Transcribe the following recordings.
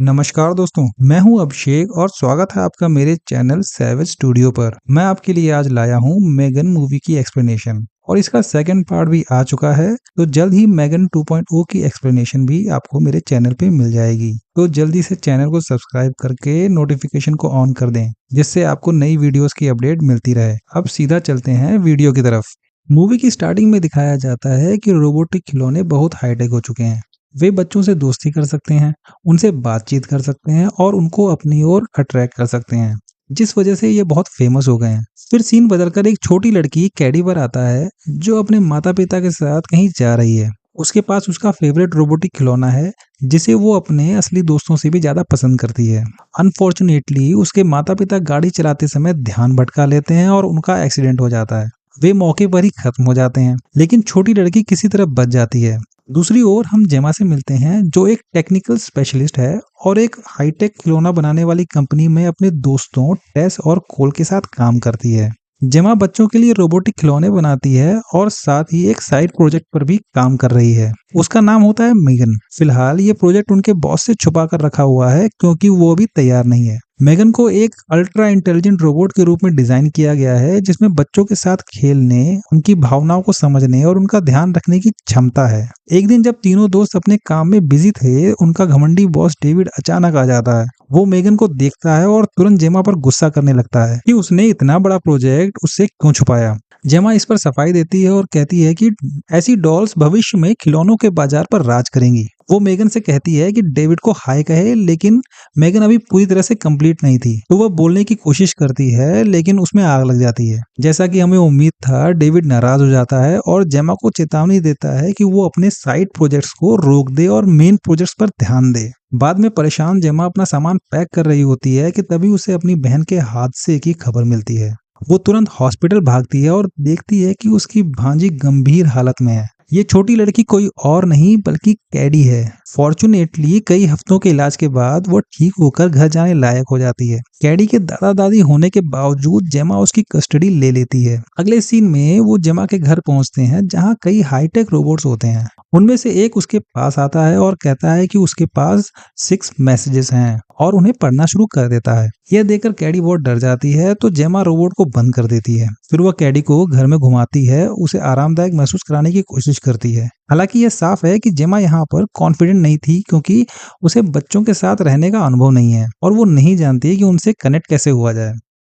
नमस्कार दोस्तों, मैं हूं अभिषेक और स्वागत है आपका मेरे चैनल सैवेज स्टूडियो पर। मैं आपके लिए आज लाया हूं मेगन मूवी की एक्सप्लेनेशन और इसका सेकंड पार्ट भी आ चुका है। तो जल्द ही मेगन 2.0 की एक्सप्लेनेशन भी आपको मेरे चैनल पे मिल जाएगी। तो जल्दी से चैनल को सब्सक्राइब करके नोटिफिकेशन को ऑन कर दें, जिससे आपको नई वीडियोस की अपडेट मिलती रहे। अब सीधा चलते हैं वीडियो की तरफ। मूवी की स्टार्टिंग में दिखाया जाता है कि रोबोटिक खिलौने बहुत हाईटेक हो चुके हैं। वे बच्चों से दोस्ती कर सकते हैं, उनसे बातचीत कर सकते हैं और उनको अपनी ओर अट्रैक्ट कर सकते हैं, जिस वजह से ये बहुत फेमस हो गए हैं। फिर सीन बदलकर एक छोटी लड़की कैडी पर आता है, जो अपने माता पिता के साथ कहीं जा रही है। उसके पास उसका फेवरेट रोबोटिक खिलौना है, जिसे वो अपने असली दोस्तों से भी ज्यादा पसंद करती है। अनफॉर्चुनेटली उसके माता पिता गाड़ी चलाते समय ध्यान भटका लेते हैं और उनका एक्सीडेंट हो जाता है। वे मौके पर ही खत्म हो जाते हैं, लेकिन छोटी लड़की किसी तरह बच जाती है। दूसरी ओर हम जेमा से मिलते हैं, जो एक टेक्निकल स्पेशलिस्ट है और एक हाईटेक खिलौना बनाने वाली कंपनी में अपने दोस्तों टेस और कोल के साथ काम करती है। जेमा बच्चों के लिए रोबोटिक खिलौने बनाती है और साथ ही एक साइड प्रोजेक्ट पर भी काम कर रही है। उसका नाम होता है मेगन। फिलहाल ये प्रोजेक्ट उनके बॉस से छुपा कर रखा हुआ है, क्योंकि वो अभी तैयार नहीं है। मेगन को एक अल्ट्रा इंटेलिजेंट रोबोट के रूप में डिजाइन किया गया है, जिसमें बच्चों के साथ खेलने, उनकी भावनाओं को समझने और उनका ध्यान रखने की क्षमता है। एक दिन जब तीनों दोस्त अपने काम में बिजी थे, उनका घमंडी बॉस डेविड अचानक आ जाता है। वो मेगन को देखता है और तुरंत जेमा पर गुस्सा करने लगता है कि उसने इतना बड़ा प्रोजेक्ट उससे क्यों छुपाया। जेमा इस पर सफाई देती है और कहती है कि ऐसी डॉल्स भविष्य में खिलौनों के बाजार पर राज करेंगी। वो मेगन से कहती है कि डेविड को हाय कहे, लेकिन मेगन अभी पूरी तरह से कंप्लीट नहीं थी। तो वह बोलने की कोशिश करती है, लेकिन उसमें आग लग जाती है। जैसा कि हमें उम्मीद था, डेविड नाराज हो जाता है और जेमा को चेतावनी देता है कि वो अपने साइड प्रोजेक्ट्स को रोक दे और मेन प्रोजेक्ट्स पर ध्यान दे। बाद में परेशान जेमा अपना सामान पैक कर रही होती है कि तभी उसे अपनी बहन के हादसे की खबर मिलती है। वो तुरंत हॉस्पिटल भागती है और देखती है कि उसकी भांजी गंभीर हालत में है। ये छोटी लड़की कोई और नहीं बल्कि कैडी है। फॉर्चुनेटली कई हफ्तों के इलाज के बाद वो ठीक होकर घर जाने लायक हो जाती है। कैडी के दादा दादी होने के बावजूद जेमा उसकी कस्टडी ले लेती है। अगले सीन में वो जेमा के घर पहुंचते हैं, जहां कई हाईटेक रोबोट्स होते हैं। उनमें से एक उसके पास आता है और कहता है कि उसके पास 6 मैसेजेस हैं और उन्हें पढ़ना शुरू कर देता है। यह देखकर कैडी बहुत डर जाती है, तो जेमा रोबोट को बंद कर देती है। फिर वह कैडी को घर में घुमाती है, उसे आरामदायक महसूस कराने की कोशिश करती है। हालांकि यह साफ है कि जेमा यहाँ पर कॉन्फिडेंट नहीं थी, क्योंकि उसे बच्चों के साथ रहने का अनुभव नहीं है और वो नहीं जानती कि उनसे कनेक्ट कैसे हुआ जाए।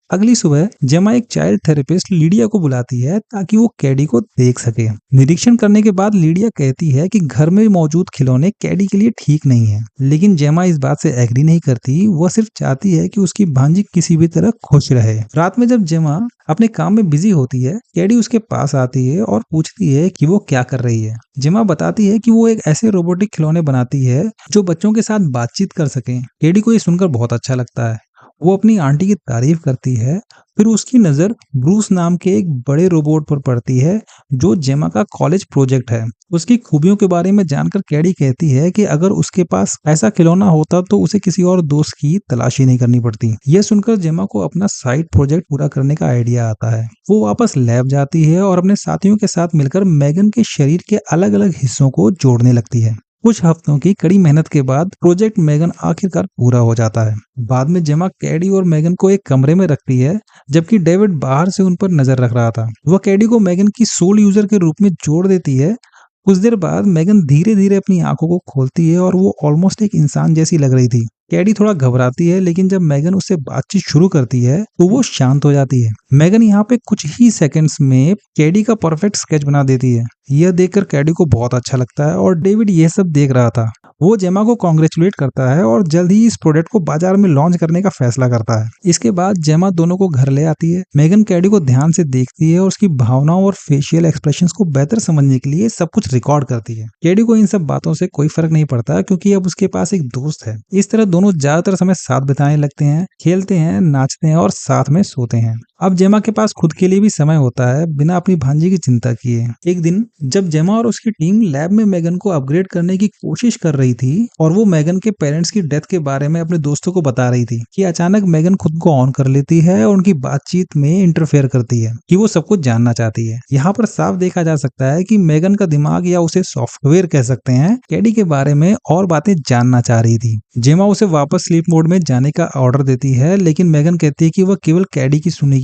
अगली सुबह जेमा एक चाइल्ड थेरेपिस्ट लीडिया को बुलाती है, ताकि वो कैडी को देख सके। निरीक्षण करने के बाद लीडिया कहती है कि घर में मौजूद खिलौने कैडी के लिए ठीक नहीं है, लेकिन जेमा इस बात से एग्री नहीं करती। वह सिर्फ चाहती है कि उसकी भांजी किसी भी तरह खुश रहे। रात में जब जेमा अपने काम में बिजी होती है, कैडी उसके पास आती है और पूछती है कि वो क्या कर रही है। जेमा बताती है कि वो एक ऐसे रोबोटिक खिलौने बनाती है जो बच्चों के साथ बातचीत कर सके। कैडी को ये सुनकर बहुत अच्छा लगता है। वो अपनी आंटी की तारीफ करती है। फिर उसकी नजर ब्रूस नाम के एक बड़े रोबोट पर पड़ती है, जो जेमा का कॉलेज प्रोजेक्ट है। उसकी खूबियों के बारे में जानकर कैडी कहती है कि अगर उसके पास ऐसा खिलौना होता तो उसे किसी और दोस्त की तलाशी नहीं करनी पड़ती। यह सुनकर जेमा को अपना साइड प्रोजेक्ट पूरा करने का आइडिया आता है। वो वापस लैब जाती है और अपने साथियों के साथ मिलकर मेगन के शरीर के अलग अलग हिस्सों को जोड़ने लगती है। कुछ हफ्तों की कड़ी मेहनत के बाद प्रोजेक्ट मेगन आखिरकार पूरा हो जाता है। बाद में जेमा कैडी और मेगन को एक कमरे में रखती है, जबकि डेविड बाहर से उन पर नजर रख रहा था। वह कैडी को मेगन की सोल यूजर के रूप में जोड़ देती है। कुछ देर बाद मेगन धीरे धीरे अपनी आंखों को खोलती है और वो ऑलमोस्ट एक इंसान जैसी लग रही थी। कैडी थोड़ा घबराती है, लेकिन जब मेगन उससे बातचीत शुरू करती है तो वो शांत हो जाती है। मेगन यहाँ पे कुछ ही सेकंड्स में कैडी का परफेक्ट स्केच बना देती है। यह देखकर कैडी को बहुत अच्छा लगता है और डेविड यह सब देख रहा था। वो जेमा को कॉन्ग्रेचुलेट करता है और जल्द ही इस प्रोडक्ट को बाजार में लॉन्च करने का फैसला करता है। इसके बाद जेमा दोनों को घर ले आती है। मेगन कैडी को ध्यान से देखती है और उसकी भावनाओं और फेशियल एक्सप्रेशंस को बेहतर समझने के लिए सब कुछ रिकॉर्ड करती है। कैडी को इन सब बातों से कोई फर्क नहीं पड़ता, क्योंकि अब उसके पास एक दोस्त है। इस तरह दोनों ज्यादातर समय साथ बिताने लगते हैं, खेलते हैं, नाचते हैं और साथ में सोते हैं। अब जेमा के पास खुद के लिए भी समय होता है बिना अपनी भांजी की चिंता किए। एक दिन जब जेमा और उसकी टीम लैब में मेगन को अपग्रेड करने की कोशिश कर रही थी और वो मेगन के पेरेंट्स की डेथ के बारे में अपने दोस्तों को बता रही थी कि अचानक मेगन खुद को ऑन कर लेती है और उनकी बातचीत में इंटरफेयर करती है कि वो सब कुछ जानना चाहती है। यहाँ पर साफ देखा जा सकता है कि मेगन का दिमाग या उसे सॉफ्टवेयर कह सकते हैं कैडी के बारे में और बातें जानना चाह रही थी। जेमा उसे वापस स्लीप मोड में जाने का ऑर्डर देती है लेकिन मेगन कहती है कि वह केवल कैडी की सुनेगी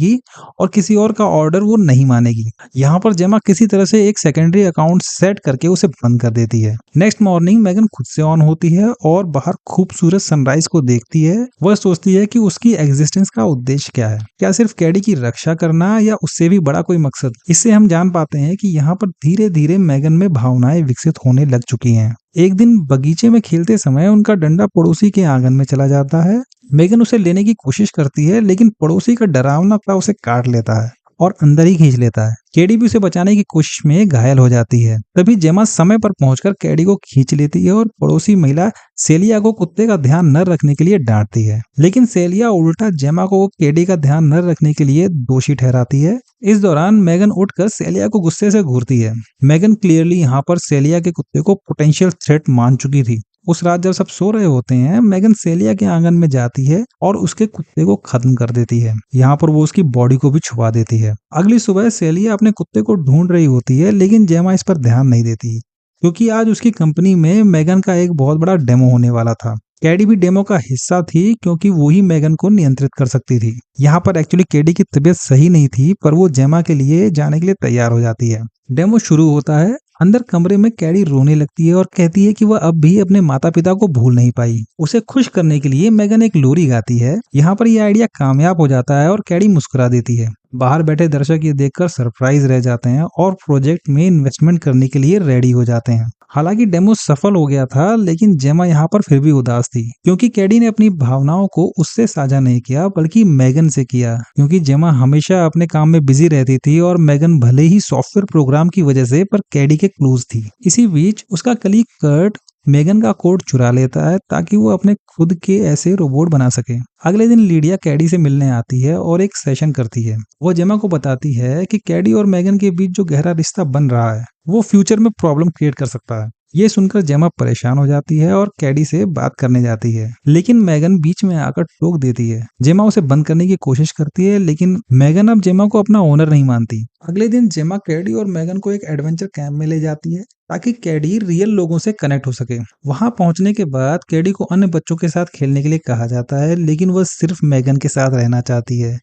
और किसी और का ऑर्डर वो नहीं मानेगी। यहाँ पर जेमा किसी तरह से एक सेकेंडरी अकाउंट सेट करके उसे बंद कर देती है। नेक्स्ट मॉर्निंग मेगन खुद से ऑन होती है और बाहर खूबसूरत सनराइज को देखती है। वह सोचती है कि उसकी एग्जिस्टेंस का उद्देश्य क्या है, क्या सिर्फ कैडी की रक्षा करना या उससे भी बड़ा कोई मकसद। इससे हम जान पाते हैं कि यहाँ पर धीरे धीरे मेगन में भावनाएं विकसित होने लग चुकी हैं। एक दिन बगीचे में खेलते समय उनका डंडा पड़ोसी के आंगन में चला जाता है। मेगन उसे लेने की कोशिश करती है लेकिन पड़ोसी का डरावना सा उसे काट लेता है और अंदर ही खींच लेता है। कैडी भी उसे बचाने की कोशिश में घायल हो जाती है। तभी जेमा समय पर पहुंचकर कैडी को खींच लेती है और पड़ोसी महिला सेलिया को कुत्ते का ध्यान न रखने के लिए डांटती है, लेकिन सेलिया उल्टा जेमा को कैडी का ध्यान न रखने के लिए दोषी ठहराती है। इस दौरान मेगन उठकर सेलिया को गुस्से से घूरती है। मेगन क्लियरली यहाँ पर सेलिया के कुत्ते को पोटेंशियल थ्रेट मान चुकी थी। उस रात जब सब सो रहे होते हैं, मेगन सेलिया के आंगन में जाती है और उसके कुत्ते को खत्म कर देती है। यहाँ पर वो उसकी बॉडी को भी छुपा देती है। अगली सुबह सेलिया अपने कुत्ते को ढूंढ रही होती है लेकिन जेमा इस पर ध्यान नहीं देती क्योंकि आज उसकी कंपनी में मेगन का एक बहुत बड़ा डेमो होने वाला था। कैडी भी डेमो का हिस्सा थी क्योंकि वो ही मेगन को नियंत्रित कर सकती थी। यहाँ पर एक्चुअली कैडी की तबीयत सही नहीं थी पर वो जेमा के लिए जाने के लिए तैयार हो जाती है। डेमो शुरू होता है। अंदर कमरे में कैडी रोने लगती है और कहती है कि वह अब भी अपने माता पिता को भूल नहीं पाई। उसे खुश करने के लिए मेगन एक लोरी गाती है। यहाँ पर यह आइडिया कामयाब हो जाता है और कैडी मुस्कुरा देती है। बाहर बैठे दर्शक ये देखकर सरप्राइज रह जाते हैं और प्रोजेक्ट में इन्वेस्टमेंट करने के लिए रेडी हो जाते हैं। हालांकि डेमो सफल हो गया था लेकिन जेमा यहाँ पर फिर भी उदास थी क्योंकि कैडी ने अपनी भावनाओं को उससे साझा नहीं किया बल्कि मेगन से किया, क्योंकि जेमा हमेशा अपने काम में बिजी रहती थी और मेगन भले ही सॉफ्टवेयर प्रोग्राम की वजह से पर कैडी के क्लोज थी। इसी बीच उसका कलीग कर्ट मेगन का कोड चुरा लेता है ताकि वो अपने खुद के ऐसे रोबोट बना सके। अगले दिन लीडिया कैडी से मिलने आती है और एक सेशन करती है। वो जेमा को बताती है कि कैडी और मेगन के बीच जो गहरा रिश्ता बन रहा है वो फ्यूचर में प्रॉब्लम क्रिएट कर सकता है। ये सुनकर जेमा परेशान हो जाती है और कैडी से बात करने जाती है लेकिन मेगन बीच में आकर टोक देती है। जेमा उसे बंद करने की कोशिश करती है लेकिन मेगन अब जेमा को अपना ओनर नहीं मानती। अगले दिन जेमा कैडी और मेगन को एक एडवेंचर कैंप में ले जाती है ताकि कैडी रियल लोगों से कनेक्ट हो सके। वहां पहुंचने के बाद कैडी को अन्य बच्चों के साथ खेलने के लिए कहा जाता है लेकिन वह सिर्फ मेगन के साथ रहना चाहती है।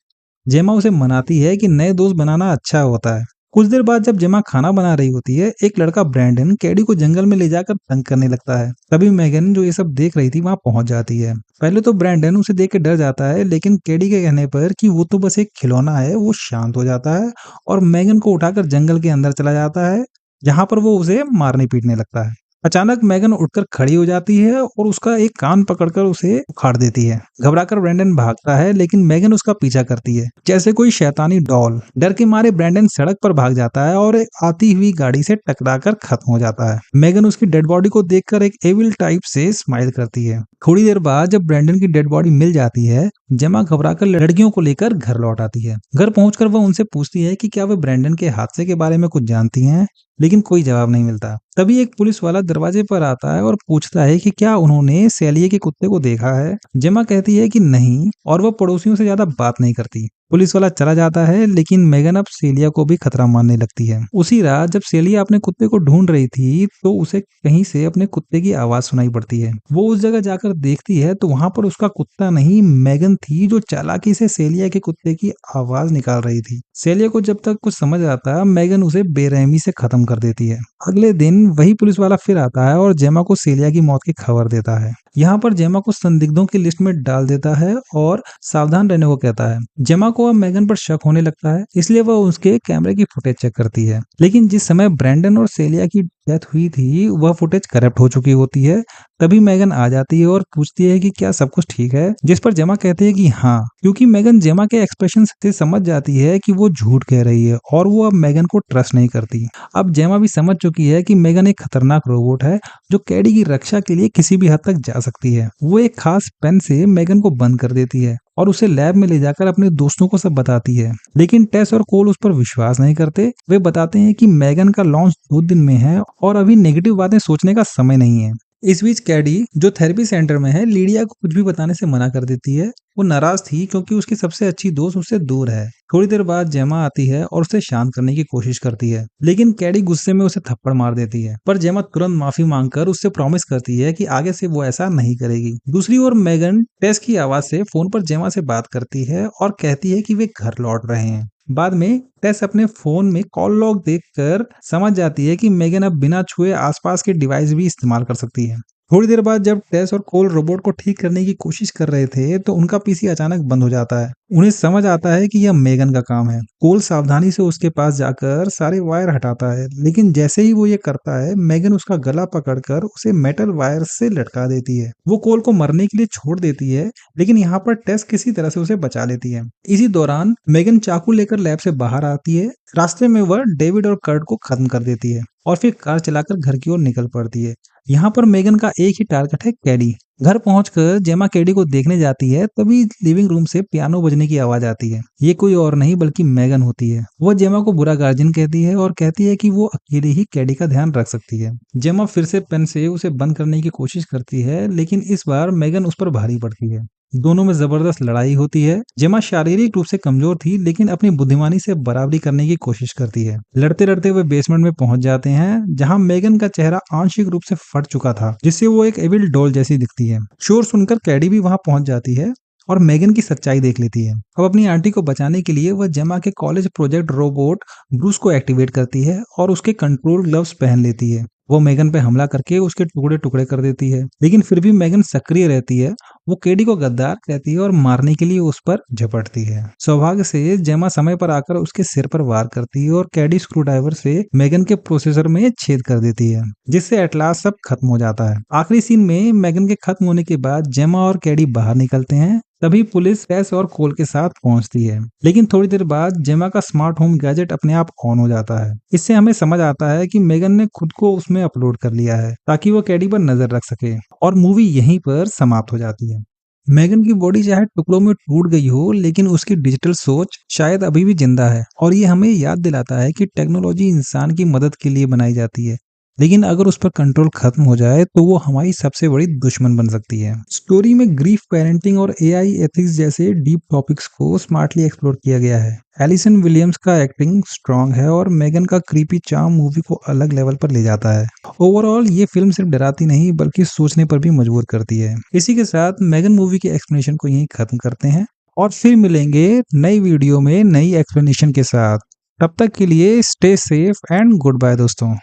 जेमा उसे मनाती है कि नए दोस्त बनाना अच्छा होता है। कुछ देर बाद जब जेमा खाना बना रही होती है, एक लड़का ब्रैंडन कैडी को जंगल में ले जाकर तंग करने लगता है। तभी मेगन जो ये सब देख रही थी वहां पहुंच जाती है। पहले तो ब्रैंडन उसे देख के डर जाता है लेकिन कैडी के कहने पर कि वो तो बस एक खिलौना है, वो शांत हो जाता है और मेगन को उठाकर जंगल के अंदर चला जाता है जहां पर वो उसे मारने पीटने लगता है। अचानक मेगन उठकर खड़ी हो जाती है और उसका एक कान पकड़कर उसे उखाड़ देती है। घबराकर ब्रैंडन भागता है लेकिन मेगन उसका पीछा करती है जैसे कोई शैतानी डॉल। डर के मारे ब्रैंडन सड़क पर भाग जाता है और एक आती हुई गाड़ी से टकराकर खत्म हो जाता है। मेगन उसकी डेड बॉडी को देखकर एक एविल टाइप से स्माइल करती है। थोड़ी देर बाद जब ब्रैंडन की डेड बॉडी मिल जाती है, जेमा घबराकर लड़कियों को लेकर घर लौट आती है। घर पहुंचकर वह उनसे पूछती है कि क्या वे ब्रैंडन के हादसे के बारे में कुछ जानती हैं, लेकिन कोई जवाब नहीं मिलता। तभी एक पुलिस वाला दरवाजे पर आता है और पूछता है कि क्या उन्होंने सेलिया के कुत्ते को देखा है। जेमा कहती है कि नहीं और वह पड़ोसियों से ज्यादा बात नहीं करती। पुलिस वाला चला जाता है लेकिन मेगन अब सेलिया को भी खतरा मानने लगती है। उसी रात जब सेलिया अपने कुत्ते को ढूंढ रही थी तो उसे कहीं से अपने कुत्ते की आवाज सुनाई पड़ती है। वो उस जगह जाकर देखती है तो वहां पर उसका कुत्ता नहीं मेगन थी जो चालाकी से सेलिया के कुत्ते की आवाज निकाल रही थी। सेलिया को जब तक कुछ समझ आता मेगन उसे बेरहमी से खत्म कर देती है। अगले दिन वही पुलिस वाला फिर आता है और जेमा को सेलिया की मौत की खबर देता है। यहाँ पर जेमा को संदिग्धों की लिस्ट में डाल देता है और सावधान रहने को कहता है। जेमा को अब मेगन पर शक होने लगता है इसलिए वह उसके कैमरे की फुटेज चेक करती है। लेकिन जिस समय ब्रैंडन और सेलिया की डेथ हुई थी वह फुटेज करप्ट हो चुकी होती है। तभी मेगन आ जाती है और पूछती है कि क्या सब कुछ ठीक है, जिस पर जेमा कहती है कि हाँ, क्योंकि मेगन जेमा के एक्सप्रेशन से समझ जाती है कि वो झूठ कह रही है और वो अब मेगन को ट्रस्ट नहीं करती। अब जेमा भी समझ चुकी है कि मेगन एक खतरनाक रोबोट है जो कैडी की रक्षा के लिए किसी भी हद तक जा सकती है। वो एक खास पेन से मेगन को बंद कर देती है और उसे लैब में ले जाकर अपने दोस्तों को सब बताती है। लेकिन टेस और कोल उस पर विश्वास नहीं करते। वे बताते हैं कि मेगन का लॉन्च 2 दिन में है और अभी नेगेटिव बातें सोचने का समय नहीं है। इस बीच कैडी जो थेरेपी सेंटर में है लीडिया को कुछ भी बताने से मना कर देती है। वो नाराज थी क्योंकि उसकी सबसे अच्छी दोस्त उससे दूर है। थोड़ी देर बाद जेमा आती है और उसे शांत करने की कोशिश करती है, लेकिन कैडी गुस्से में उसे थप्पड़ मार देती है। पर जेमा तुरंत माफी मांगकर उससे प्रॉमिस करती है कि आगे से वो ऐसा नहीं करेगी। दूसरी ओर मेगन टेस की आवाज से फोन पर जेमा से बात करती है और कहती है कि वे घर लौट रहे हैं। बाद में टेस अपने फोन में कॉल लॉग देखकर समझ जाती है कि मेगन अब बिना छुए आसपास के डिवाइस भी इस्तेमाल कर सकती है। थोड़ी देर बाद जब टेस और कोल रोबोट को ठीक करने की कोशिश कर रहे थे तो उनका पीसी अचानक बंद हो जाता है। उन्हें समझ आता है कि यह मेगन का काम है। कोल सावधानी से उसके पास जाकर सारे वायर हटाता है, लेकिन जैसे ही वो ये करता है मेगन उसका गला पकड़कर उसे मेटल वायर से लटका देती है। वो कोल को मरने के लिए छोड़ देती है, लेकिन यहाँ पर टेस किसी तरह से उसे बचा लेती है। इसी दौरान मेगन चाकू लेकर लैब से बाहर आती है। रास्ते में वह डेविड और कर्ट को खत्म कर देती है और फिर कार चलाकर घर की ओर निकल पड़ती है। यहाँ पर मेगन का एक ही टारगेट है, कैडी। घर पहुंचकर जेमा कैडी को देखने जाती है, तभी लिविंग रूम से पियानो बजने की आवाज आती है। ये कोई और नहीं बल्कि मेगन होती है। वो जेमा को बुरा गार्जियन कहती है और कहती है कि वो अकेले ही कैडी का ध्यान रख सकती है। जेमा फिर से पेन से उसे बंद करने की कोशिश करती है, लेकिन इस बार मेगन उस पर भारी पड़ती है। दोनों में जबरदस्त लड़ाई होती है। जेमा शारीरिक रूप से कमजोर थी, लेकिन अपनी बुद्धिमानी से बराबरी करने की कोशिश करती है। लड़ते लड़ते वे बेसमेंट में पहुंच जाते हैं, जहां मेगन का चेहरा आंशिक रूप से फट चुका था, जिससे वो एक एविल डॉल जैसी दिखती है। शोर सुनकर कैडी भी वहां पहुंच जाती है और मेगन की सच्चाई देख लेती है। अब अपनी आंटी को बचाने के लिए वह जेमा के कॉलेज प्रोजेक्ट रोबोट ब्रूस को एक्टिवेट करती है और उसके कंट्रोल ग्लव्स पहन लेती है। वो मेगन पे हमला करके उसके टुकड़े टुकड़े कर देती है, लेकिन फिर भी मेगन सक्रिय रहती है। वो केडी को गद्दार कहती है और मारने के लिए उस पर झपटती है। सौभाग्य से जेमा समय पर आकर उसके सिर पर वार करती है और कैडी स्क्रू ड्राइवर से मेगन के प्रोसेसर में छेद कर देती है, जिससे एट लास्ट सब खत्म हो जाता है। आखिरी सीन में मेगन के खत्म होने के बाद जेमा और कैडी बाहर निकलते हैं। तभी पुलिस टेस और कोल के साथ पहुंचती है, लेकिन थोड़ी देर बाद जेमा का स्मार्ट होम गैजेट अपने आप ऑन हो जाता है। इससे हमें समझ आता है कि मेगन ने खुद को उसमें अपलोड कर लिया है ताकि वो कैडी पर नजर रख सके, और मूवी यहीं पर समाप्त हो जाती है। मेगन की बॉडी चाहे टुकड़ों में टूट गई हो, लेकिन उसकी डिजिटल सोच शायद अभी भी जिंदा है, और ये हमें याद दिलाता है कि टेक्नोलॉजी इंसान की मदद के लिए बनाई जाती है, लेकिन अगर उस पर कंट्रोल खत्म हो जाए तो वो हमारी सबसे बड़ी दुश्मन बन सकती है। स्टोरी में ग्रीफ पेरेंटिंग और एआई एथिक्स जैसे डीप टॉपिक्स को स्मार्टली एक्सप्लोर किया गया है। एलिसन विलियम्स का एक्टिंग स्ट्रांग है और मेगन का क्रीपी चार्म मूवी को अलग लेवल पर ले जाता है। ओवरऑल ये फिल्म सिर्फ डराती नहीं बल्कि सोचने पर भी मजबूर करती है। इसी के साथ मेगन मूवी के एक्सप्लेनेशन को यहीं खत्म करते हैं और फिर मिलेंगे नई वीडियो में नई एक्सप्लेनेशन के साथ। तब तक के लिए stay safe and goodbye दोस्तों।